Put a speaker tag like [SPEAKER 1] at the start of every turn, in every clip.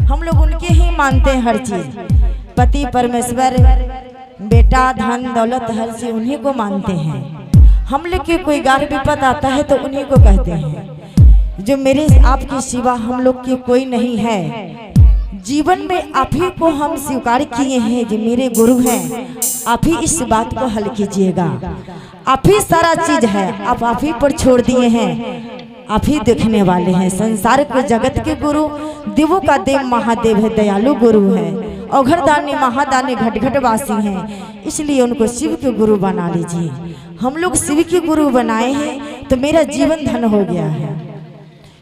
[SPEAKER 1] हम लोग उनके ही मानते हैं हर चीज। पति परमेश्वर, बेटा, धन दौलत, हर चीज उन्हीं को मानते हैं। हम लोग के कोई गार विपद आता है तो उन्हीं को कहते हैं। जो मेरे आपके सिवा हम लोग के कोई नहीं है। जीवन में आप ही को हम स्वीकार किए हैं जो मेरे गुरु हैं। आप ही इस बात को हल कीजिएगा। आप ही सारा चीज है, आप ही पर छोड़ दिए हैं। आप ही देखने वाले हैं। संसार के जगत के गुरु देवों का देव महादेव है, दयालु गुरु है। औघरदानी महादानी घट घट वासी हैं, इसलिए उनको शिव के गुरु बना लीजिए। हम लोग शिव के गुरु बनाए हैं तो मेरा जीवन धन हो गया है,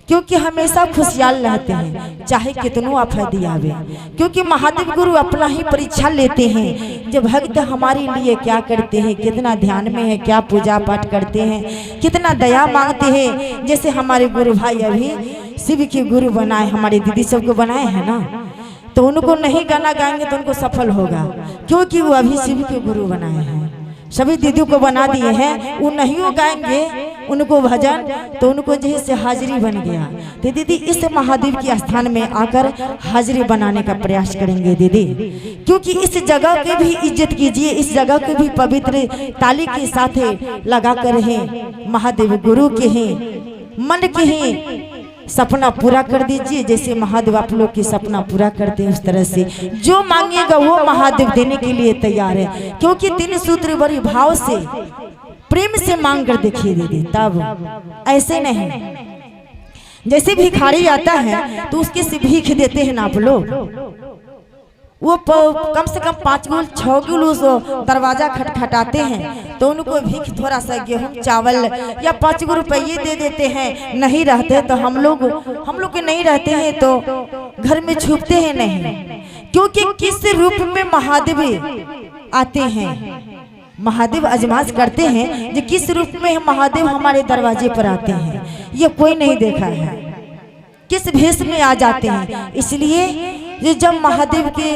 [SPEAKER 1] क्योंकि हमेशा खुशहाल रहते हैं चाहे कितनों आफत आवे। क्योंकि महादेव गुरु अपना ही परीक्षा लेते हैं। जब भक्त हमारे लिए क्या करते हैं, कितना ध्यान में है, क्या पूजा पाठ करते हैं, कितना दया मांगते हैं। जैसे हमारे गुरु भाई अभी शिव के गुरु बनाए, हमारे दीदी सबको बनाए हैं ना, तो उनको नहीं गाना गाएंगे तो उनको सफल होगा, क्योंकि वो अभी शिव के गुरु बनाए हैं। सभी दीदियों को बना दिए हैं, वो नहीं हो गाएंगे उनको भजन तो उनको जैसे हाजिरी बन गया। तो दीदी इस महादेव के स्थान में आकर हाजिरी बनाने का प्रयास करेंगे दीदी, क्योंकि इस जगह की भी इज्जत कीजिए, इस जगह के भी पवित्र ताली के साथ लगा कर हैं। महादेव गुरु के हैं, मन के हैं, सपना पूरा कर दीजिए। जैसे महादेव आप लोग के सपना पूरा करते हैं उस तरह से जो मांगेगा वो महादेव देने के लिए तैयार है। क्योंकि 3 सूत्र बड़ी भाव से प्रेम से मांग कर देखिए दीदी, तब ऐसे नहीं जैसे भिखारी आता है तो उसके से भीख देते हैं ना आप लोग, वो कम से कम 5 गुल 6 गुल दरवाजा खटखटाते हैं तो उनको भीख थोड़ा सा गेहूं चावल या 5 रुपये दे देते हैं। नहीं रहते तो हम लोग के नहीं रहते हैं तो घर में छुपते हैं नहीं, क्योंकि किस रूप में महादेव आते हैं। महादेव अजमाइश करते हैं जो किस रूप में महादेव हमारे दरवाजे पर आते हैं, ये कोई नहीं देखा है, किस भेष में आ जाते हैं। इसलिए जब महादेव के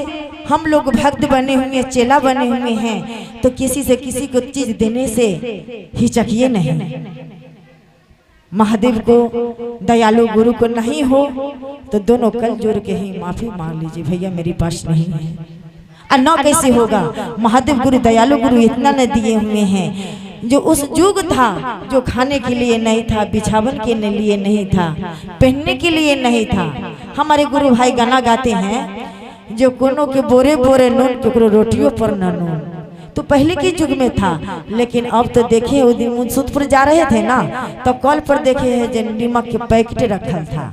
[SPEAKER 1] हम लोग भक्त बने हुए, चेला बने हुए हैं, तो किसी से किसी को चीज देने से हिचकिए नहीं। महादेव को दयालु गुरु को नहीं हो तो दोनों कल जोड़ के ही माफी मांग लीजिए, भैया मेरे पास नहीं है। अन्ना कैसे होगा, महादेव गुरु दयालु गुरु इतना न दिए हुए हैं। जो उस युग था जो खाने के लिए नहीं था, बिछावन के लिए नहीं था, पहनने के लिए नहीं था। हमारे गुरु भाई गाना गाते हैं जो कोनो के बोरे बोरे नून केकरो रोटियों पर न नून, तो पहले के युग में था। लेकिन अब तो देखे उस दिन मुंसुदपुर जा रहे थे ना, तो कॉल पर देखे है जो नीमक के पैकेट रखल था,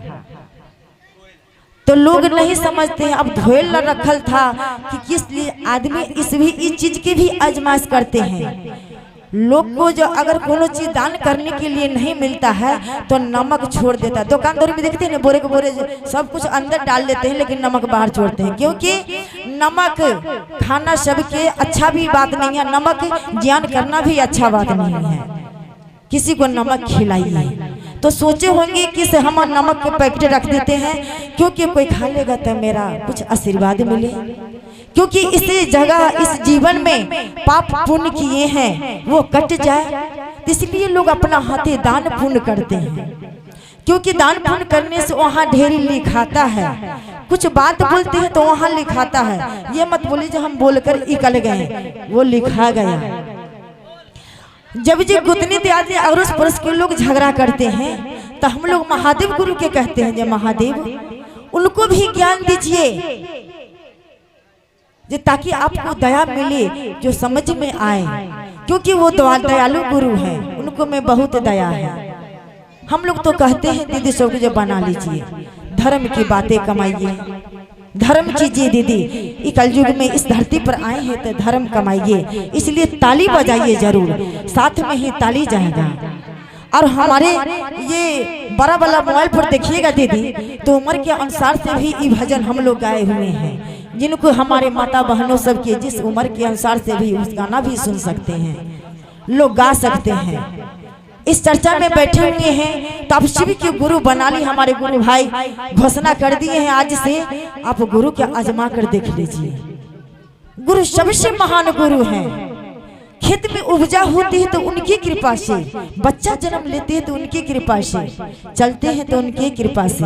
[SPEAKER 1] तो लोग नहीं समझते हैं। अब धोएल रखल था कि किस लिए आदमी इस चीज की भी आजमाइश करते हैं। लोग को जो अगर कोनो चीज दान करने के लिए नहीं मिलता है तो नमक छोड़ देता है। दुकानदार में देखते हैं ना, बोरे के बोरे सब कुछ अंदर डाल देते हैं लेकिन नमक बाहर छोड़ते हैं, क्योंकि नमक खाना सबके अच्छा भी बात नहीं है, नमक ज्ञान करना भी अच्छा बात नहीं है। किसी को नमक खिलाइए तो सोचे होंगे कि से हम नमक के पैकेट रख देते हैं, क्योंकि कोई खा लेगा तो मेरा कुछ आशीर्वाद मिले। क्योंकि इस जगह इस जीवन में पाप पुण्य किए हैं वो कट जाए, इसलिए लोग अपना हाथे दान पुण्य करते हैं। क्योंकि दान पुण्य करने से वहाँ ढेरी लिखाता है, कुछ बात बोलते हैं तो वहाँ लिखाता है। ये मत बोलिए जो हम बोलकर निकल गए, वो लिखा गया। जब जी गुतनी त्याग अड़ोस पड़ोस के लोग झगड़ा करते हैं तो हम लोग महादेव गुरु के कहते हैं जो महादेव उनको भी ज्ञान दीजिए, जो ताकि आपको दया मिले, जो समझ में आए। क्योंकि वो दयालु गुरु हैं, उनको में बहुत दया है। हम लोग तो कहते हैं दीदी सब जो बना लीजिए, धर्म की बातें कमाइए, धर्म कीजिए दीदी। कलयुग में इस धरती पर आए हैं तो धर्म कमाइए, इसलिए ताली बजाइए जरूर, साथ में ही ताली जाएगा। और हमारे ये बड़ा वाला मोबाइल पर देखिएगा दीदी तो उम्र के अनुसार से भी ये भजन हम लोग गाए हुए हैं, जिनको हमारे माता बहनों सब के जिस उम्र के अनुसार से भी उस गाना भी सुन सकते हैं, लोग गा सकते हैं। इस चर्चा में बैठे हुए हैं तो आप शिव के गुरु बना ली। हमारे गुरु भाई घोषणा कर दिए हैं आज से आप गुरु के आजमा कर देख लीजिए। गुरु सबसे महान गुरु हैं, खेत में उपजा होती है तो उनकी कृपा से, बच्चा जन्म लेते हैं तो उनकी कृपा से, चलते हैं तो उनकी कृपा से,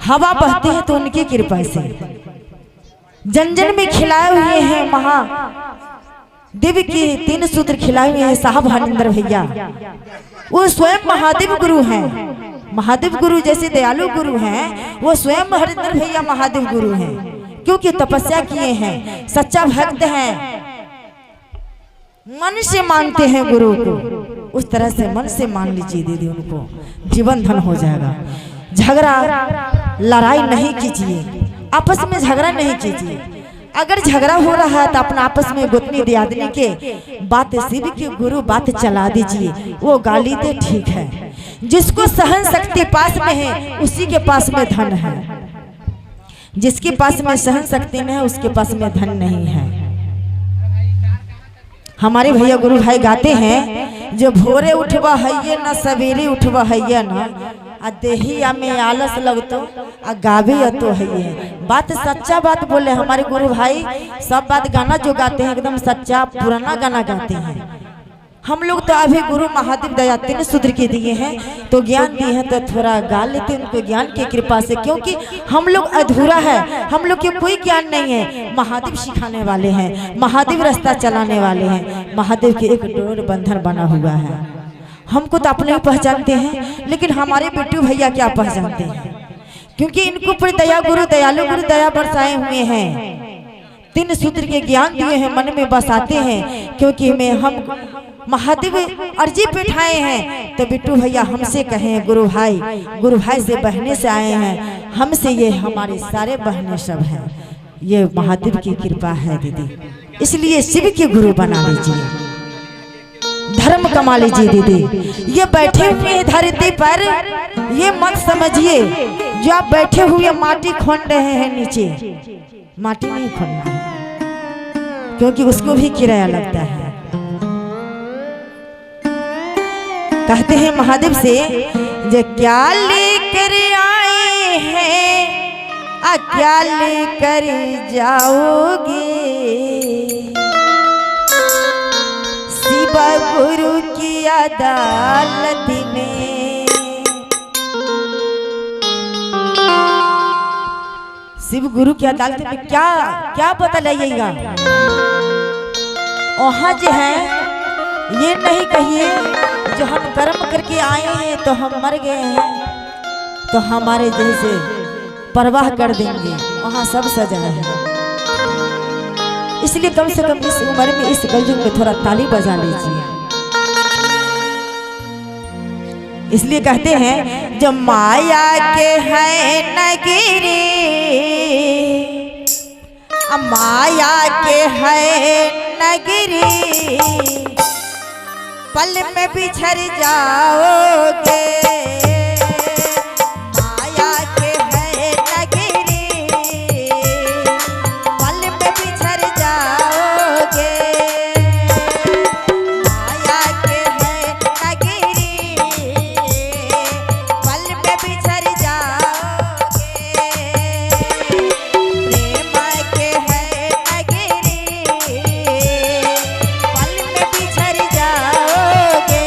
[SPEAKER 1] हवा बहते हैं तो उनकी कृपा से, जन जन में खिलाए हुए हैं महादेव के 3 सूत्र खिलाए हुए हैं साहब हरिंदर भैया। वो स्वयं महादेव गुरु हैं। महादेव गुरु जैसे दयालु गुरु हैं, वो स्वयं हरिंदर भैया महादेव गुरु हैं, क्योंकि तपस्या किए हैं, सच्चा भक्त हैं, मन से मानते हैं गुरु को। उस तरह से मन से मान लीजिए दीदी, उनको जीवन धन हो जाएगा। झगड़ा लड़ाई नहीं कीजिए, आपस में झगड़ा नहीं कीजिए। अगर झगड़ा हो रहा है तो अपना आपस में गोतनी दियादनी के बात, शिव के गुरु बात चला दीजिए, वो गाली दे ठीक है। जिसको सहन शक्ति पास में है उसी के पास में धन है, जिसके पास में सहन शक्ति नहीं है उसके पास में धन नहीं है। हमारे भैया गुरु भाई गाते हैं, जो भोरे उठवा है ना सवेरे उठवा है ना, आ देहिया में आलस लगतो आ गावे तो है। बात सच्चा बात बोले हमारे गुरु भाई, सब बात गाना जो गाते हैं एकदम सच्चा पुराना गाना गाते हैं। हम लोग तो अभी गुरु महादेव दया 3 सूत्र के दिए हैं तो ज्ञान दिए हैं तो थोड़ा गा लेते हैं उनको ज्ञान की कृपा से, क्योंकि हम लोग अधूरा है, हम लोग के कोई ज्ञान नहीं है। महादेव सिखाने वाले हैं, महादेव रास्ता चलाने वाले हैं, महादेव के एक डोर बंधन बना हुआ है। हमको तो अपने ही पहचानते हैं, लेकिन हमारे बिट्टू भैया क्या पहचानते हैं, क्योंकि इनको पर दया गुरु दयालु गुरु दया बरसाए हुए हैं। 3 सूत्र के ज्ञान दिए हैं, मन में बसाते हैं, क्योंकि हम महादेव अर्जी पे ठाए हैं। तो बिट्टू भैया हमसे कहें गुरु भाई से बहने से आए हैं, हमसे ये हमारे सारे बहने सब हैं। ये महादेव की कृपा है दीदी, इसलिए शिव के गुरु बना लीजिए, धर्म कमा लीजिए दीदी। ये बैठे हुए धरती पर ये मत समझिए जो आप बैठे हुए माटी खोद रहे हैं, नीचे माटी नहीं खोदना है, क्योंकि उसको भी किराया लगता है। कहते हैं महादेव से, जो क्या लेकर आए हैं क्या लेकर जाओगे, शिव गुरु की अदालत में। शिव गुरु की अदालत में क्या क्या पता लगाइएगा। वहाँ जो है ये नहीं कहिए जो हम कर्म करके आए हैं तो हम मर गए हैं तो हमारे जैसे परवाह कर देंगे, वहाँ सब सजा है। इसलिए कम से कम इस उम्र में इस कलयुग में थोड़ा ताली बजा लीजिए। इसलिए कहते हैं जो माया के है नगरी, माया के है नगरी, पल में बिछड़ जाओगे। माया के है नगरी, पल में बिछड़ जाओगे। माया के है नगरी, पल में बिछड़ जाओगे। प्रेम के है नगरी, पल में बिछड़ जाओगे।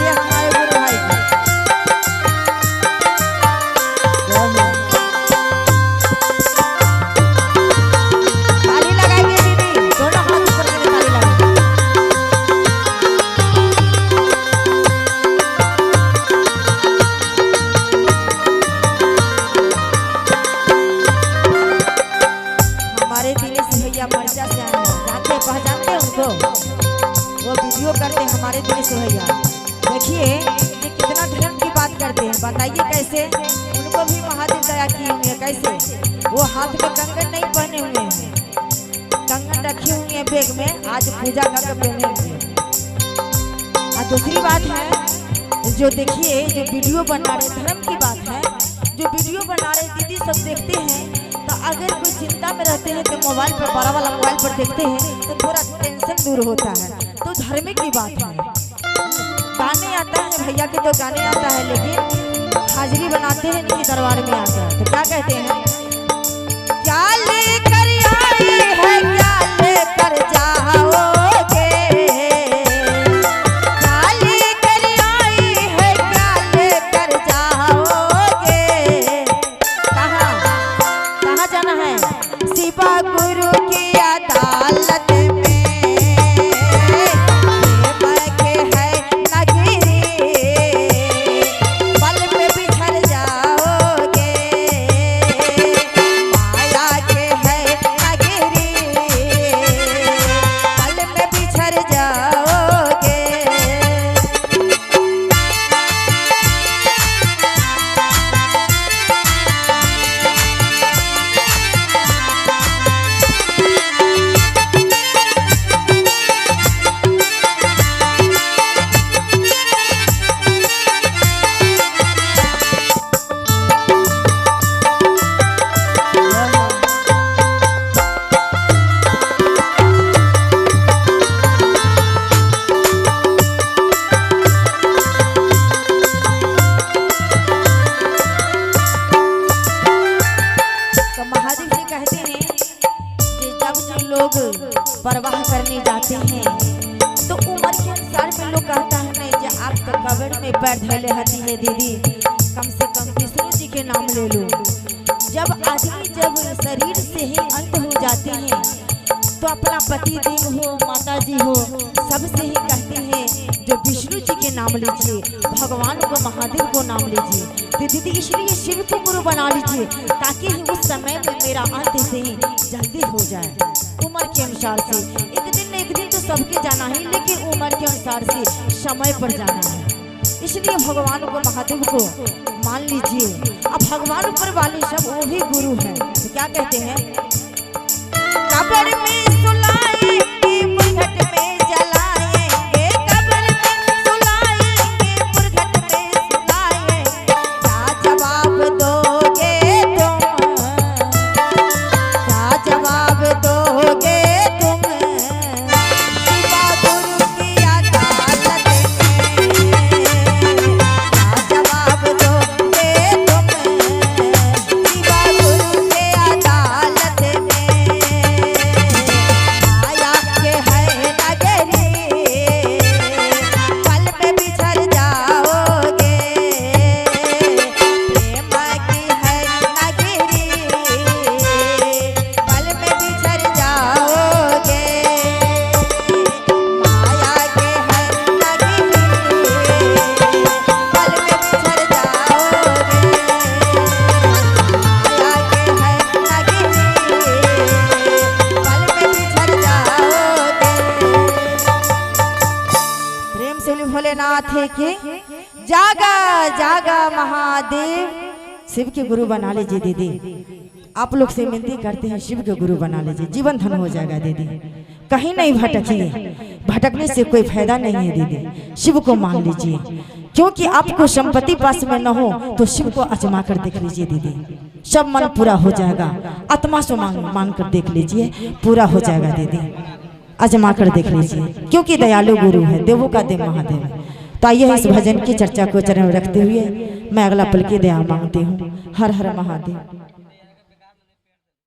[SPEAKER 1] ये हमारे गुरु भाई की ताली लगाइए दीदी, दोनों हाथ ऊपर करके ताली लगाइए। हमारे दिनेश भैया मर्चा से आए हैं, जानते पहचानते हैं उनको, वो वीडियो करते हैं हमारे दिनेश भैया। देखिए ये कितना धर्म की बात करते हैं, बताइए कैसे। उनको भी महादेव दया किए हुए हैं, कैसे वो हाथ में कंगन नहीं पहने हुए हैं, कंगन रखे हुए हैं बैग में, आज पूजा करके पहनेंगे। और दूसरी बात है जो देखिए जो वीडियो बना रहे, धर्म की बात है, जो वीडियो बना रहे दीदी सब देखते हैं, तो अगर कोई चिंता में रहते हैं तो मोबाइल पर, बड़ा वाला मोबाइल पर देखते हैं तो थोड़ा टेंशन दूर होता है। तो धार्मिक की बात है, गाने आता है भैया के तो गाने आता है, लेकिन हाजिरी बनाते हैं इनके दरबार में आकर। तो क्या कहते हैं, क्या लेकर आई है, क्या लेकर जाओगे, क्या लेकर आई है, क्या लेकर जाओगे, कहाँ जाना है, शिवा गुरु की अदालत परवाह करने जाते हैं तो उम्र के अनुसार में लोग कहता है नहीं जो आप तो कब्र में पैर धले हती है दीदी, कम से कम विष्णु जी के नाम ले लो। जब आदमी जब शरीर से ही अंत हो जाते हैं तो अपना पति देव हो, माता जी हो, सबसे ही कहते हैं जो विष्णु जी के नाम लीजिए, भगवान को, महादेव को नाम लीजिए। तो दीदी इसलिए शिव को गुरु बना लीजिए ताकि उस समय में मेरा अंत से ही जल्दी हो जाए। उम्र के अनुसार से एक दिन तो सबके जाना है, लेकिन उम्र के अनुसार से समय पर जाना है। इसलिए भगवान को, महादेव को मान लीजिए। अब भगवान ऊपर वाले सब वो भी गुरु हैं। तो क्या कहते हैं, कब्र में सुलाएंगे, मुरघट में जलाएंगे, कब्र में सुलाएंगे, मुरघट में सुलाएंगे, क्या जवाब दोगे तुम, क्या जवाब दोगे तुम, शिवा गुरु की अदालत में, क्या जवाब दोगे तुम, शिवा गुरु की अदालत में, माया के है नगरी, पल में बिछड़ जाओगे, प्रेम की है नगरी, पल में बिछड़ जाओगे, माया के है नगरी, पल में बिछड़ जाओगे, माया के है नगरी, पल में बिछड़ जाओगे। प्रेम से भोलेनाथ के जागा जागा महादेव, शिव के गुरु बना लीजिए दीदी। आप लोग से विनती करते हैं शिव के गुरु बना लीजिए, जीवन धन हो जाएगा दीदी। कहीं नहीं भटकिए, भटकने से कोई फायदा नहीं है दीदी। शिव को मान लीजिए, क्योंकि आपको संपत्ति पास में न हो तो शिव को आजमा कर देख लीजिए दीदी, सब मन पूरा हो जाएगा। आत्मा से मान कर देख लीजिए, पूरा हो जाएगा दीदी। आजमा कर देख लीजिए, क्योंकि दयालु गुरु है, देवों का देव महादेव। तो आइए इस भजन की चर्चा को चरण में रखते हुए मैं अगला पल की दया मांगती हूँ। हर हर महादेव।